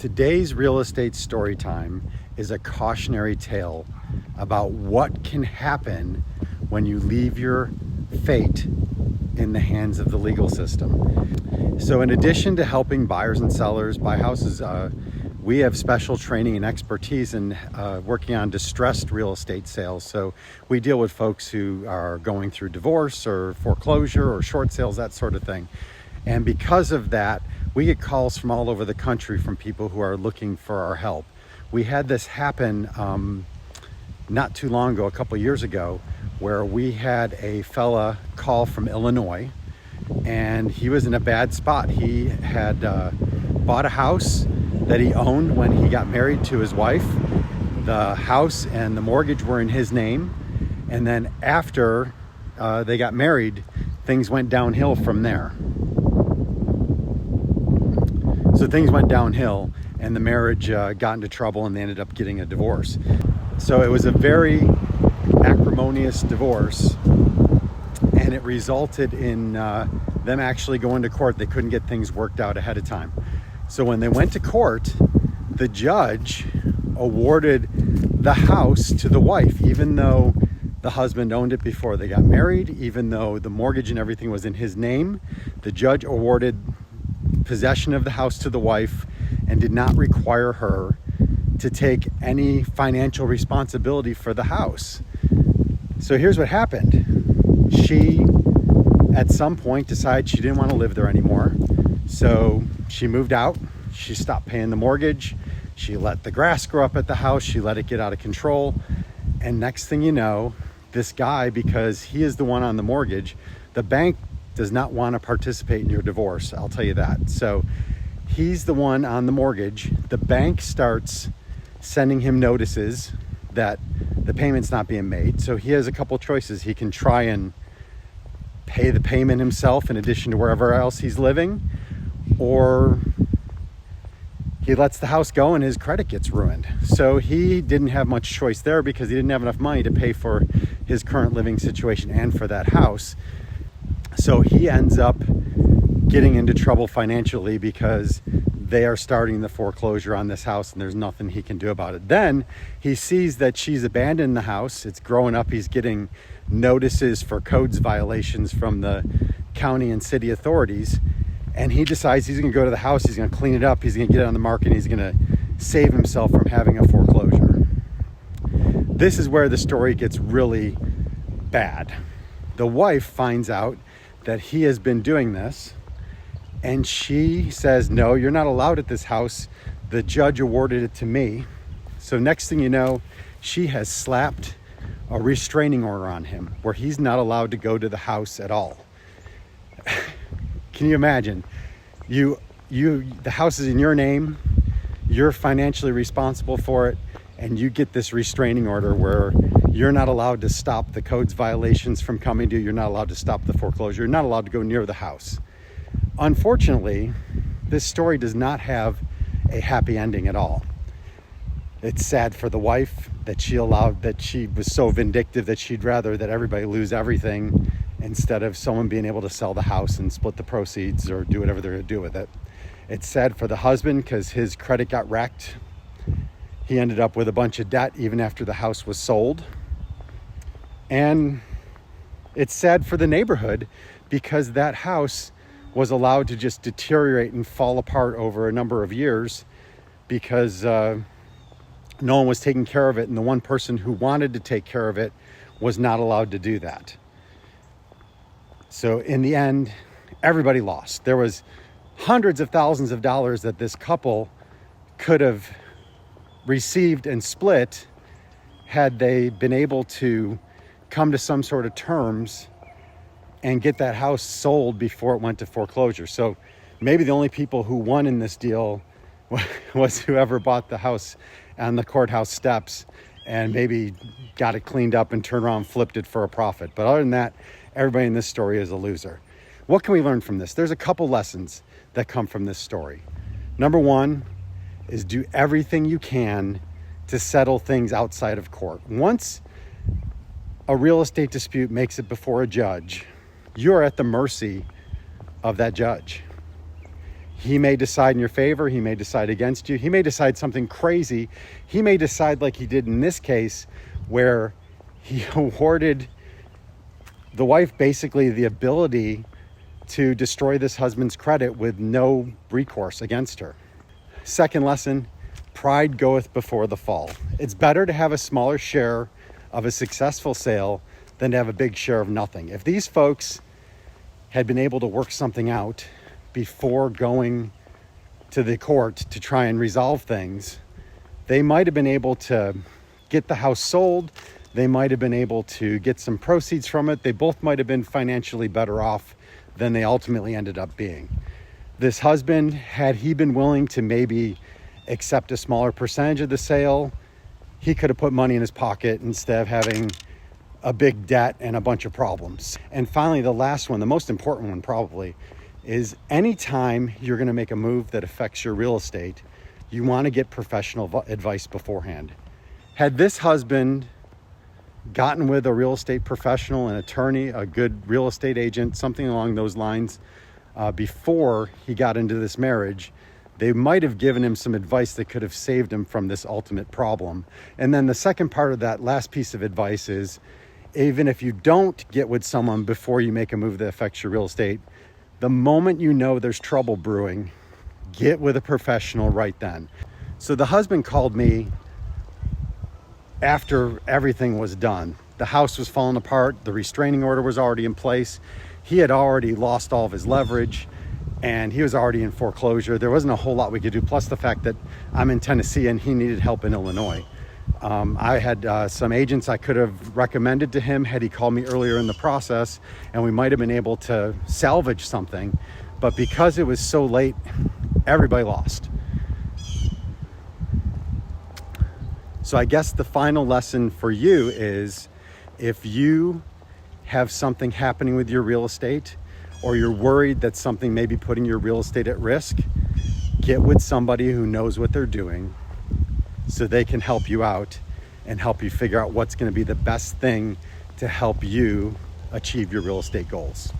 Today's real estate story time is a cautionary tale about what can happen when you leave your fate in the hands of the legal system. So in addition to helping buyers and sellers buy houses, we have special training and expertise in working on distressed real estate sales. So we deal with folks who are going through divorce or foreclosure or short sales, that sort of thing. And because of that, we get calls from all over the country from people who are looking for our help. We had this happen not too long ago, a couple years ago, where we had a fella call from Illinois, and he was in a bad spot. He had bought a house that he owned when he got married to his wife. The house and the mortgage were in his name, and then after they got married, things went downhill from there. So things went downhill and the marriage got into trouble and they ended up getting a divorce. So it was a very acrimonious divorce, and it resulted in them actually going to court. They couldn't get things worked out ahead of time. So when they went to court, the judge awarded the house to the wife, even though the husband owned it before they got married, even though the mortgage and everything was in his name. The judge awarded possession of the house to the wife and did not require her to take any financial responsibility for the house. So here's what happened. She, at some point, decided she didn't want to live there anymore. So she moved out. She stopped paying the mortgage. She let the grass grow up at the house. She let it get out of control. And next thing you know, this guy, because he is the one on the mortgage, the bank does not want to participate in your divorce, I'll tell you that. So he's the one on the mortgage. The bank starts sending him notices that the payment's not being made. So he has a couple choices. He can try and pay the payment himself in addition to wherever else he's living, or he lets the house go and his credit gets ruined. So he didn't have much choice there because he didn't have enough money to pay for his current living situation and for that house. So he ends up getting into trouble financially because they are starting the foreclosure on this house and there's nothing he can do about it. Then he sees that she's abandoned the house. It's growing up. He's getting notices for codes violations from the county and city authorities. And he decides he's going to go to the house. He's going to clean it up. He's going to get it on the market. And he's going to save himself from having a foreclosure. This is where the story gets really bad. The wife finds out that he has been doing this, and she says, no, you're not allowed at this house. The judge awarded it to me. So next thing you know, she has slapped a restraining order on him where he's not allowed to go to the house at all. Can you imagine? The house is in your name, you're financially responsible for it, and you get this restraining order where you're not allowed to stop the codes violations from coming to you. You're not allowed to stop the foreclosure. You're not allowed to go near the house. Unfortunately, this story does not have a happy ending at all. It's sad for the wife that she was so vindictive that she'd rather that everybody lose everything instead of someone being able to sell the house and split the proceeds or do whatever they're going to do with it. It's sad for the husband because his credit got wrecked. He ended up with a bunch of debt even after the house was sold. And it's sad for the neighborhood because that house was allowed to just deteriorate and fall apart over a number of years because no one was taking care of it, and the one person who wanted to take care of it was not allowed to do that. So in the end, everybody lost. There was hundreds of thousands of dollars that this couple could have received and split had they been able to come to some sort of terms and get that house sold before it went to foreclosure. So maybe the only people who won in this deal was whoever bought the house on the courthouse steps and maybe got it cleaned up and turned around and flipped it for a profit. But other than that, everybody in this story is a loser. What can we learn from this? There's a couple lessons that come from this story. Number one is do everything you can to settle things outside of court. Once a real estate dispute makes it before a judge, you're at the mercy of that judge. He may decide in your favor. He may decide against you. He may decide something crazy. He may decide like he did in this case, where he awarded the wife basically the ability to destroy this husband's credit with no recourse against her. Second lesson, pride goeth before the fall. It's better to have a smaller share of a successful sale than to have a big share of nothing. If these folks had been able to work something out before going to the court to try and resolve things, they might have been able to get the house sold. They might have been able to get some proceeds from it. They both might have been financially better off than they ultimately ended up being. This husband, had he been willing to maybe accept a smaller percentage of the sale, he could have put money in his pocket instead of having a big debt and a bunch of problems. And finally, the last one, the most important one probably, is anytime you're going to make a move that affects your real estate, you want to get professional advice beforehand. Had this husband gotten with a real estate professional, an attorney, a good real estate agent, something along those lines, before he got into this marriage, they might have given him some advice that could have saved him from this ultimate problem. And then the second part of that last piece of advice is, even if you don't get with someone before you make a move that affects your real estate, the moment you know there's trouble brewing, get with a professional right then. So the husband called me after everything was done. The house was falling apart. The restraining order was already in place. He had already lost all of his leverage and he was already in foreclosure. There wasn't a whole lot we could do. Plus the fact that I'm in Tennessee and he needed help in Illinois. I had some agents I could have recommended to him had he called me earlier in the process, and we might have been able to salvage something. But because it was so late, everybody lost. So I guess the final lesson for you is, if you have something happening with your real estate, or you're worried that something may be putting your real estate at risk, get with somebody who knows what they're doing so they can help you out and help you figure out what's going to be the best thing to help you achieve your real estate goals.